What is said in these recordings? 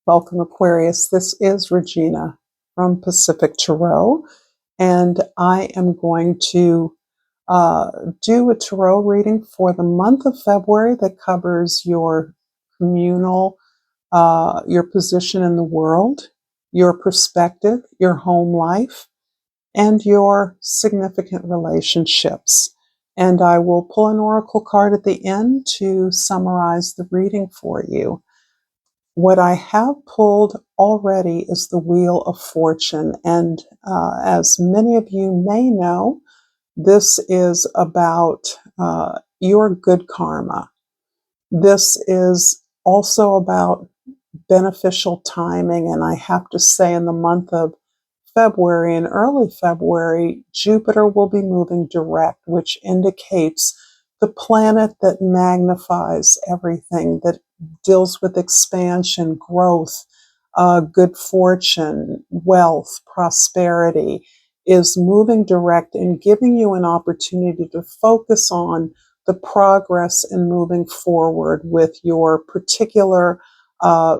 Welcome, Aquarius. This is Regina from Pacific Tarot, and I am going to do a tarot reading for the month of February that covers your communal, your position in the world, your perspective, your home life, and your significant relationships. And I will pull an oracle card at the end to summarize the reading for you. What I have pulled already is the Wheel of Fortune, and as many of you may know, this is about your good karma. This is also about beneficial timing, and I have to say in the month of February and early February, Jupiter will be moving direct, which indicates the planet that magnifies everything, that deals with expansion, growth, good fortune, wealth, prosperity, is moving direct and giving you an opportunity to focus on the progress and moving forward with your particular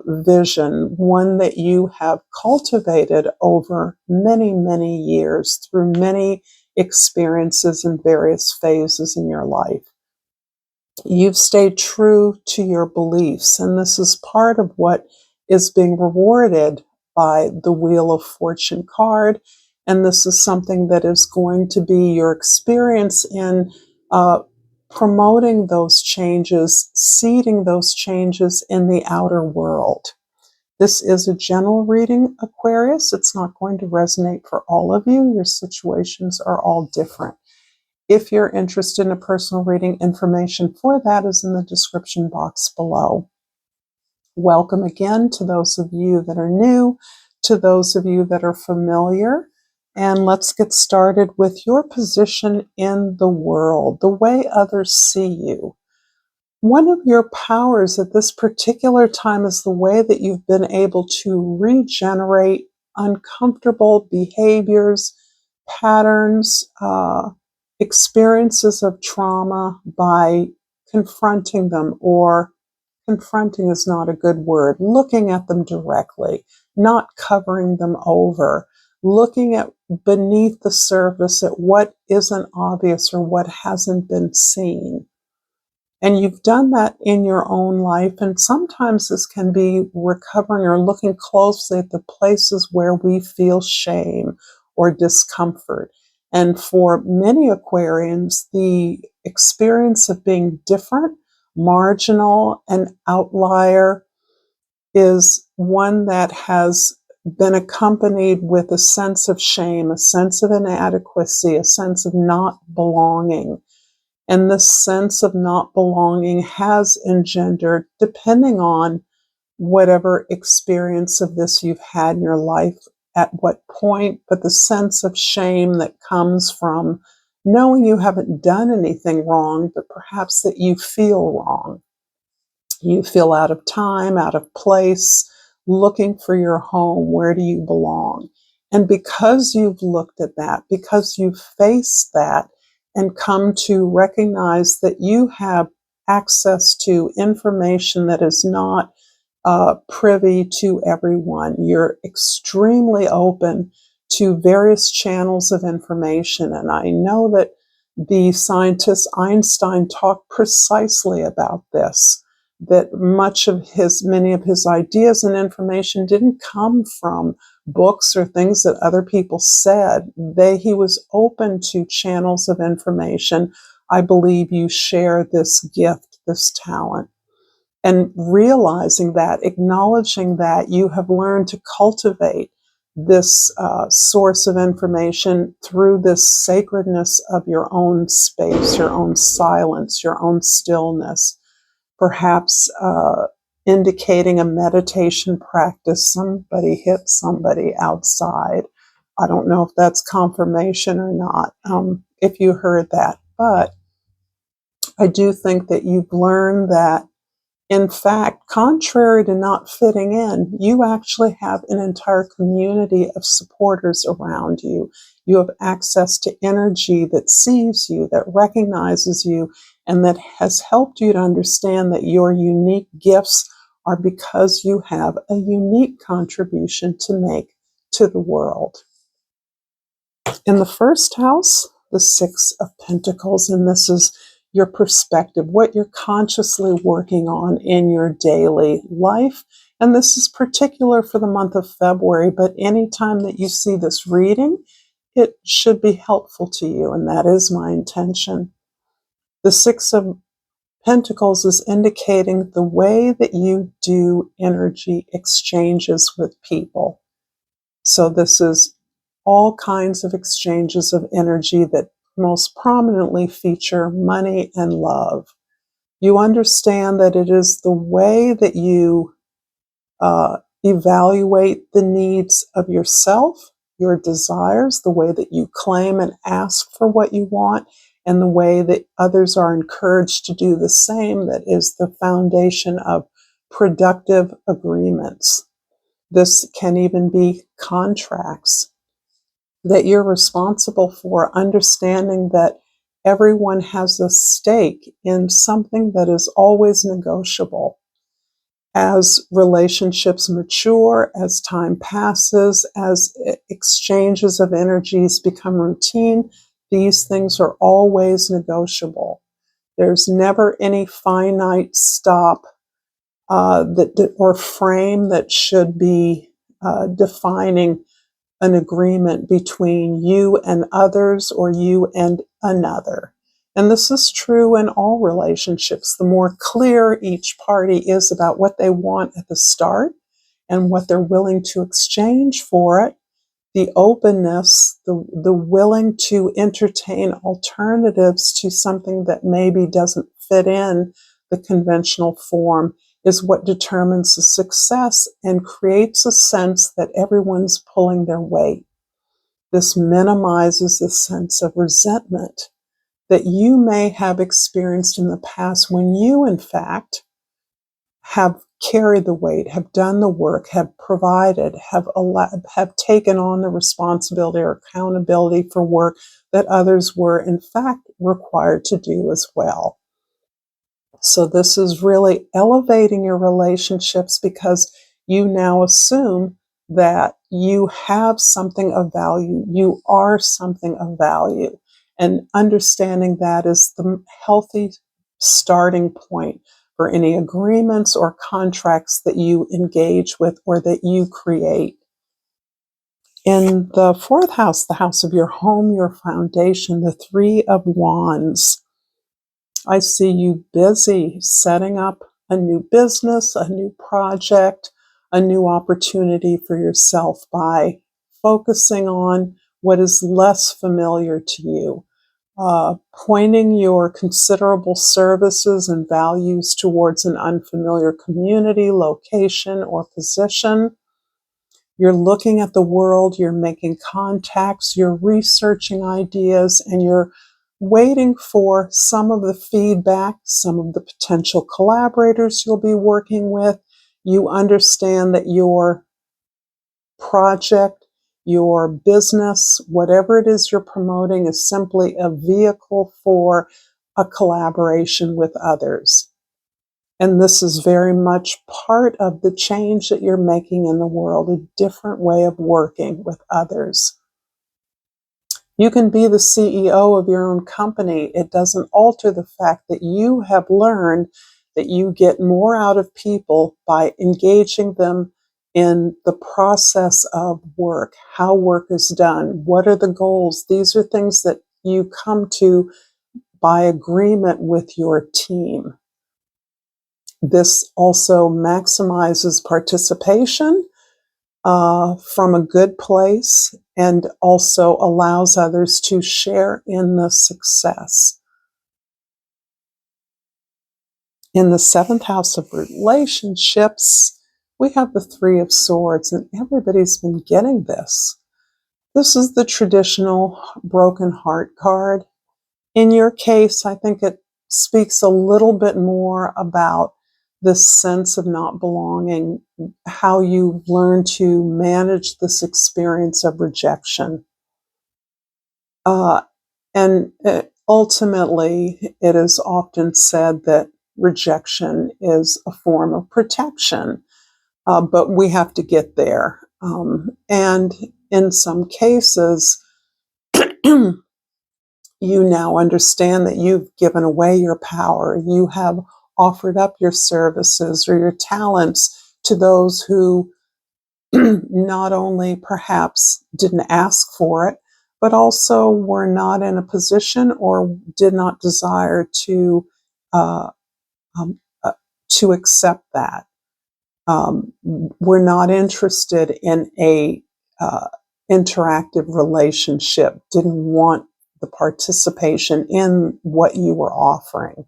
vision, one that you have cultivated over many, many years through many experiences and various phases in your life. You've stayed true to your beliefs, and this is part of what is being rewarded by the Wheel of Fortune card, and this is something that is going to be your experience in promoting those changes, seeding those changes in the outer world. This is a general reading, Aquarius. It's not going to resonate for all of you. Your situations are all different. If you're interested in a personal reading, information for that is in the description box below. Welcome again to those of you that are new, to those of you that are familiar. And let's get started with your position in the world, the way others see you. One of your powers at this particular time is the way that you've been able to regenerate uncomfortable behaviors, patterns, experiences of trauma by confronting them, or confronting is not a good word, looking at them directly, not covering them over, looking at beneath the surface at what isn't obvious or what hasn't been seen. And you've done that in your own life, and sometimes this can be recovering or looking closely at the places where we feel shame or discomfort. And for many Aquarians, the experience of being different, marginal, and outlier is one that has been accompanied with a sense of shame, a sense of inadequacy, a sense of not belonging. And this sense of not belonging has engendered, depending on whatever experience of this you've had in your life, at what point, but the sense of shame that comes from knowing you haven't done anything wrong, but perhaps that you feel wrong. You feel out of time, out of place, looking for your home. Where do you belong? And because you've looked at that, because you've faced that and come to recognize that you have access to information that is not privy to everyone, you're extremely open to various channels of information. And I know that the scientist Einstein talked precisely about this, that many of his ideas and information didn't come from books or things that other people said. He was open to channels of information. I believe you share this gift, this talent. And realizing that, acknowledging that you have learned to cultivate this source of information through this sacredness of your own space, your own silence, your own stillness, perhaps indicating a meditation practice. Somebody hit somebody outside. I don't know if that's confirmation or not, if you heard that. But I do think that you've learned that, in fact, contrary to not fitting in, you actually have an entire community of supporters around you. You have access to energy that sees you, that recognizes you, and that has helped you to understand that your unique gifts are because you have a unique contribution to make to the world. In the first house, the Six of Pentacles, and this is your perspective, what you're consciously working on in your daily life. And this is particular for the month of February, but anytime that you see this reading, it should be helpful to you, and that is my intention. The Six of Pentacles is indicating the way that you do energy exchanges with people. So this is all kinds of exchanges of energy that most prominently feature money and love. You understand that it is the way that you evaluate the needs of yourself, your desires, the way that you claim and ask for what you want, and the way that others are encouraged to do the same, that is the foundation of productive agreements. This can even be contracts that you're responsible for, understanding that everyone has a stake in something that is always negotiable. As relationships mature, as time passes, as exchanges of energies become routine, these things are always negotiable. There's never any finite stop or frame that should be defining an agreement between you and others or you and another. And this is true in all relationships. The more clear each party is about what they want at the start and what they're willing to exchange for it, the openness, the willing to entertain alternatives to something that maybe doesn't fit in the conventional form, is what determines the success and creates a sense that everyone's pulling their weight. This minimizes the sense of resentment that you may have experienced in the past when you, in fact, have carried the weight, have done the work, have provided, have taken on the responsibility or accountability for work that others were, in fact, required to do as well. So this is really elevating your relationships because you now assume that you have something of value, you are something of value, and understanding that is the healthy starting point for any agreements or contracts that you engage with or that you create. In the fourth house, the house of your home, your foundation, the Three of Wands, I see you busy setting up a new business, a new project, a new opportunity for yourself by focusing on what is less familiar to you, pointing your considerable services and values towards an unfamiliar community, location, or position. You're looking at the world, you're making contacts, you're researching ideas, and you're waiting for some of the feedback, some of the potential collaborators you'll be working with. You understand that your project, your business, whatever it is you're promoting, is simply a vehicle for a collaboration with others. And this is very much part of the change that you're making in the world, a different way of working with others. You can be the CEO of your own company. It doesn't alter the fact that you have learned that you get more out of people by engaging them in the process of work, how work is done, what are the goals. These are things that you come to by agreement with your team. This also maximizes participation from a good place and also allows others to share in the success. In the seventh house of relationships, we have the Three of Swords, and everybody's been getting this. This is the traditional broken heart card. In your case, I think it speaks a little bit more about this sense of not belonging, how you learn to manage this experience of rejection. And ultimately, it is often said that rejection is a form of protection, but we have to get there. And in some cases, you now understand that you've given away your power. You have offered up your services or your talents to those who not only perhaps didn't ask for it, but also were not in a position or did not desire uh, um, uh, to accept that. We're not interested in a interactive relationship, didn't want the participation in what you were offering.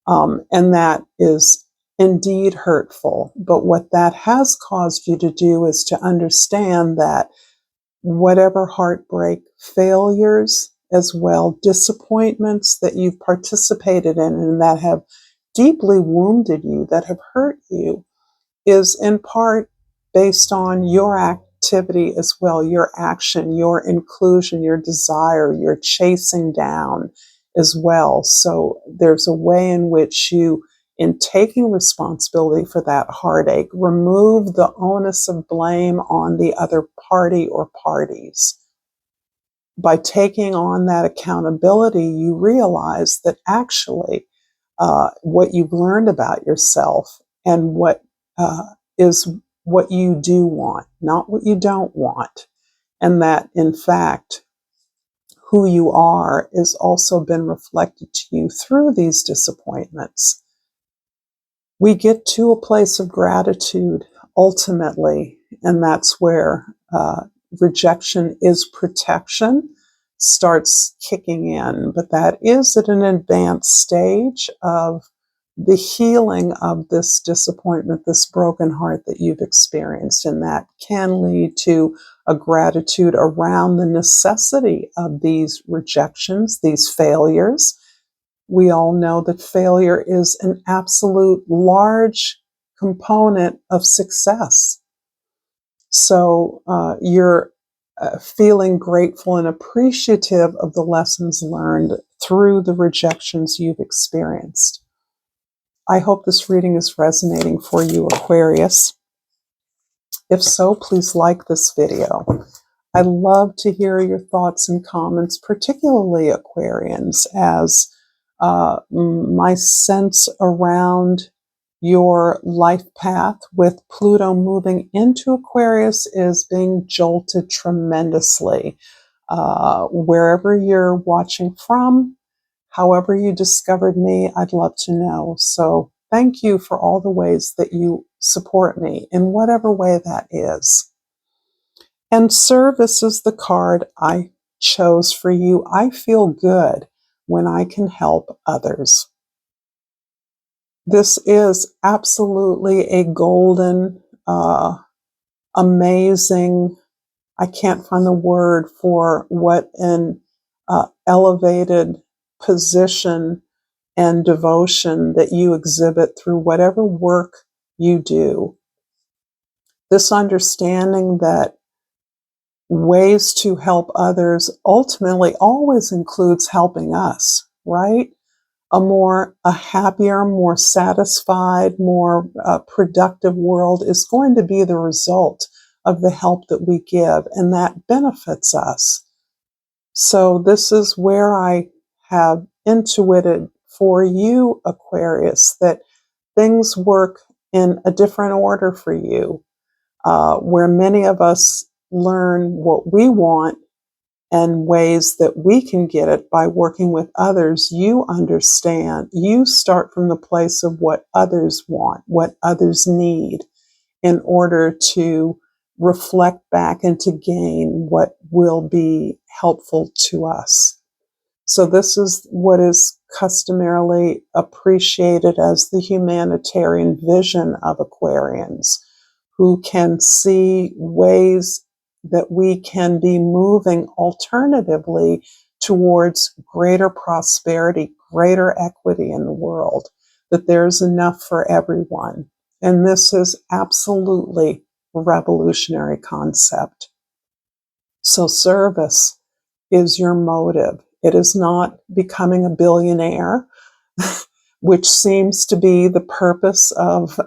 And that is indeed hurtful. But what that has caused you to do is to understand that whatever heartbreak, failures, as well, disappointments that you've participated in and that have deeply wounded you, that have hurt you, is in part based on your activity as well, your action, your inclusion, your desire, your chasing down as well. So there's a way in which you, in taking responsibility for that heartache, remove the onus of blame on the other party or parties. By taking on that accountability, you realize that actually what you've learned about yourself and what is what you do want, not what you don't want. And that, in fact, who you are is also been reflected to you through these disappointments. We get to a place of gratitude ultimately, and that's where rejection is protection starts kicking in. But that is at an advanced stage of the healing of this disappointment, this broken heart that you've experienced. And that can lead to a gratitude around the necessity of these rejections, these failures. We all know that failure is an absolute large component of success. So you're feeling grateful and appreciative of the lessons learned through the rejections you've experienced. I hope this reading is resonating for you, Aquarius. If so, please like this video. I'd love to hear your thoughts and comments, particularly Aquarians, as my sense around your life path with Pluto moving into Aquarius is being jolted tremendously. Wherever you're watching from, however you discovered me, I'd love to know. So thank you for all the ways that you support me in whatever way that is. And service is the card I chose for you. I feel good when I can help others. This is absolutely a golden, amazing, I can't find the word for what an elevated position and devotion that you exhibit through whatever work you do. This understanding that ways to help others ultimately always includes helping us, right? A happier, more satisfied, more productive world is going to be the result of the help that we give, and that benefits us. So this is where I have intuited for you, Aquarius, that things work in a different order for you, where many of us learn what we want and ways that we can get it by working with others. You understand, you start from the place of what others want, what others need, in order to reflect back and to gain what will be helpful to us. So this is what is customarily appreciated as the humanitarian vision of Aquarians, who can see ways that we can be moving alternatively towards greater prosperity, greater equity in the world, that there's enough for everyone. And this is absolutely a revolutionary concept. So service is your motive. It is not becoming a billionaire, which seems to be the purpose of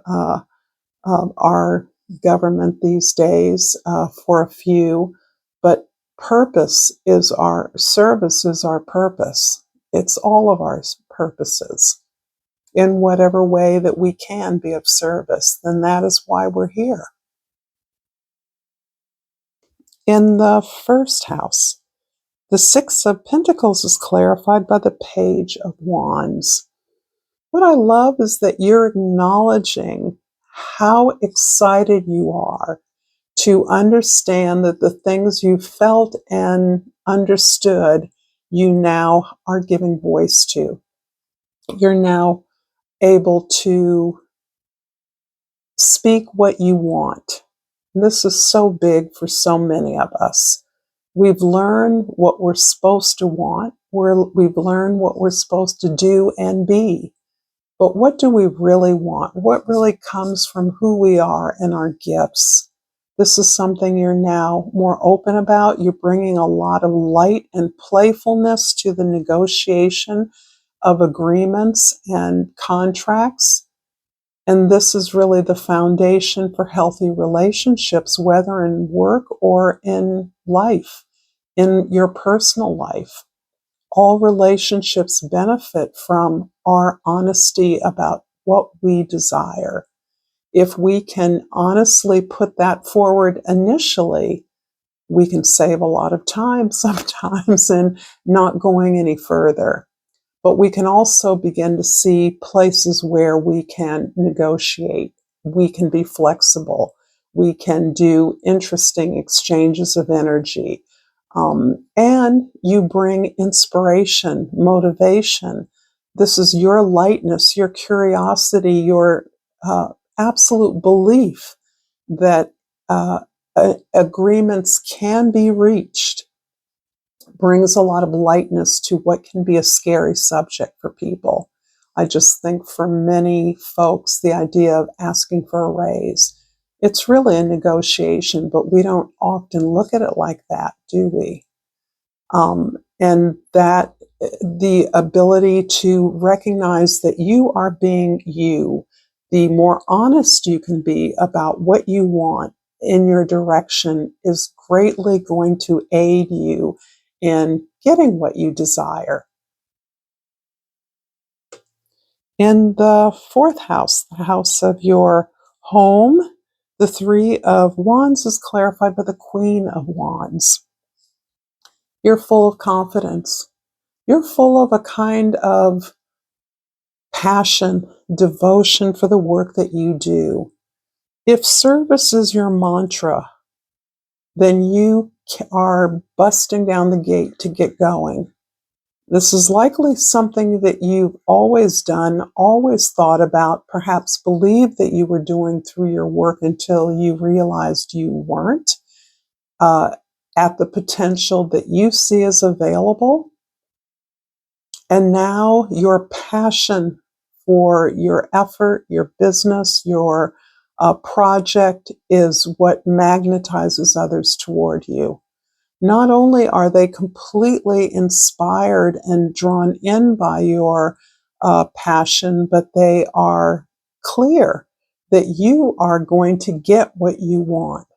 our government these days for a few. But service is our purpose. It's all of our purposes. In whatever way that we can be of service, then that is why we're here. In the first house, the Six of Pentacles is clarified by the Page of Wands. What I love is that you're acknowledging how excited you are to understand that the things you felt and understood, you now are giving voice to. You're now able to speak what you want. This is so big for so many of us. We've learned what we're supposed to want. We've learned what we're supposed to do and be. But what do we really want? What really comes from who we are and our gifts? This is something you're now more open about. You're bringing a lot of light and playfulness to the negotiation of agreements and contracts. And this is really the foundation for healthy relationships, whether in work or in life, in your personal life. All relationships benefit from our honesty about what we desire. If we can honestly put that forward initially, we can save a lot of time sometimes in not going any further. But we can also begin to see places where we can negotiate. We can be flexible. We can do interesting exchanges of energy. And you bring inspiration, motivation. This is your lightness, your curiosity, your absolute belief that agreements can be reached brings a lot of lightness to what can be a scary subject for people. I just think for many folks, the idea of asking for a raise, it's really a negotiation, but we don't often look at it like that, do we? And that the ability to recognize that you are being you, the more honest you can be about what you want in your direction is greatly going to aid you in getting what you desire. In the fourth house, the house of your home, the Three of Wands is clarified by the Queen of Wands. You're full of confidence. You're full of a kind of passion, devotion for the work that you do. If service is your mantra, then you are busting down the gate to get going. This is likely something that you've always done, always thought about, perhaps believed that you were doing through your work until you realized you weren't at the potential that you see as available. And now your passion for your effort, your business, your project is what magnetizes others toward you. Not only are they completely inspired and drawn in by your passion, but they are clear that you are going to get what you want.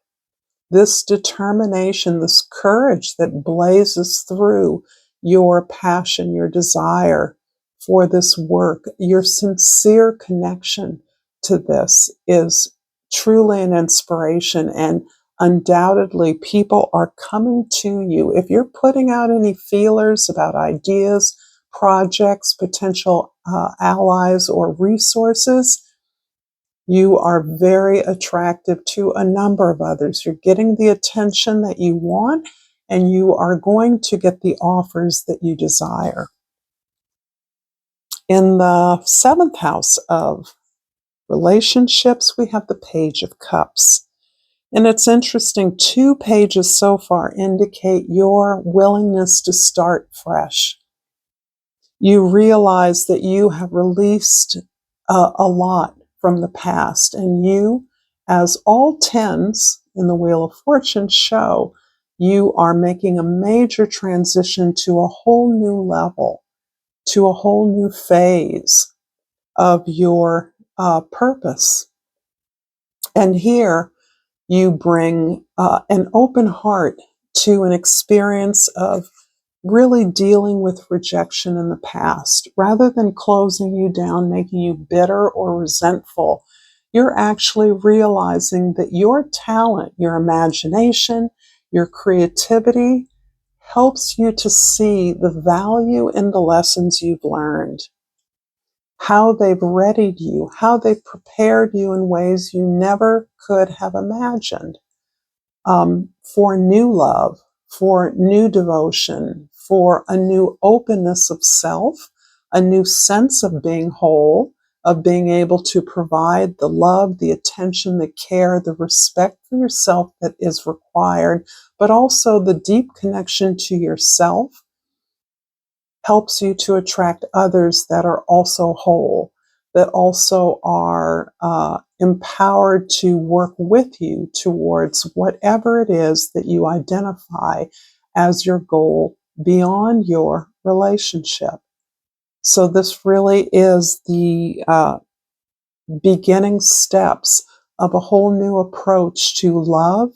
This determination, this courage that blazes through your passion, your desire for this work, your sincere connection to this is truly an inspiration, and undoubtedly people are coming to you. If you're putting out any feelers about ideas, projects, potential allies, or resources, you are very attractive to a number of others. You're getting the attention that you want, and you are going to get the offers that you desire. In the seventh house of relationships, we have the Page of Cups. And it's interesting, 2 pages so far indicate your willingness to start fresh. You realize that you have released a lot from the past, and you, as all tens in the Wheel of Fortune show, you are making a major transition to a whole new level, to a whole new phase. of your purpose. And here you bring an open heart to an experience of really dealing with rejection in the past. Rather than closing you down, making you bitter or resentful, you're actually realizing that your talent, your imagination, your creativity helps you to see the value in the lessons you've learned, how they've readied you, how they've prepared you in ways you never could have imagined, for new love, for new devotion, for a new openness of self, a new sense of being whole, of being able to provide the love, the attention, the care, the respect for yourself that is required, but also the deep connection to yourself helps you to attract others that are also whole, that also are empowered to work with you towards whatever it is that you identify as your goal beyond your relationship. So this really is the beginning steps of a whole new approach to love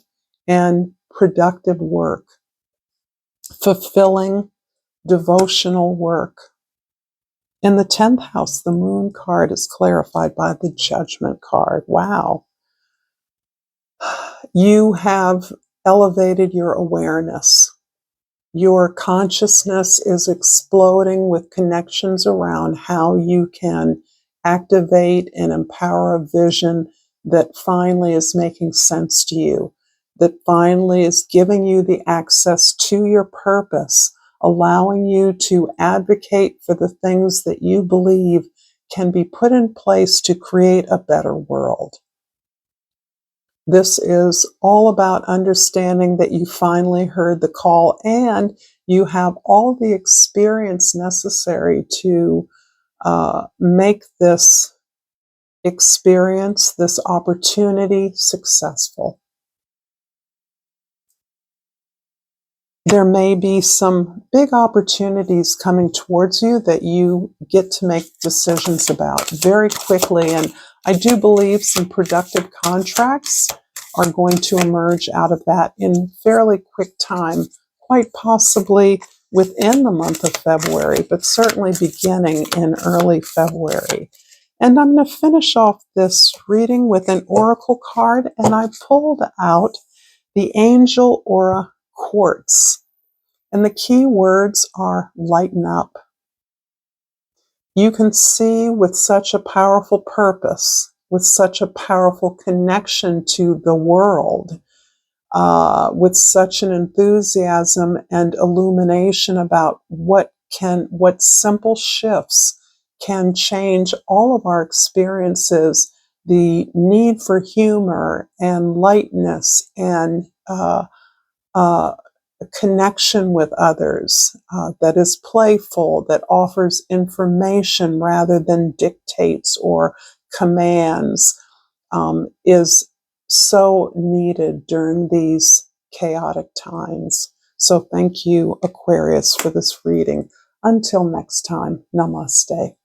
and productive work, fulfilling devotional work. In the 10th house, the moon card is clarified by the judgment card. Wow. You have elevated your awareness. Your consciousness is exploding with connections around how you can activate and empower a vision that finally is making sense to you, that finally is giving you the access to your purpose, allowing you to advocate for the things that you believe can be put in place to create a better world. This is all about understanding that you finally heard the call and you have all the experience necessary to make this experience, this opportunity successful. There may be some big opportunities coming towards you that you get to make decisions about very quickly. And I do believe some productive contracts are going to emerge out of that in fairly quick time, quite possibly within the month of February, but certainly beginning in early February. And I'm going to finish off this reading with an oracle card, and I pulled out the Angel Aura Quartz. And the key words are lighten up. You can see with such a powerful purpose, with such a powerful connection to the world, with such an enthusiasm and illumination about what simple shifts can change all of our experiences, the need for humor and lightness and a connection with others that is playful, that offers information rather than dictates or commands, is so needed during these chaotic times. So thank you, Aquarius, for this reading. Until next time, namaste.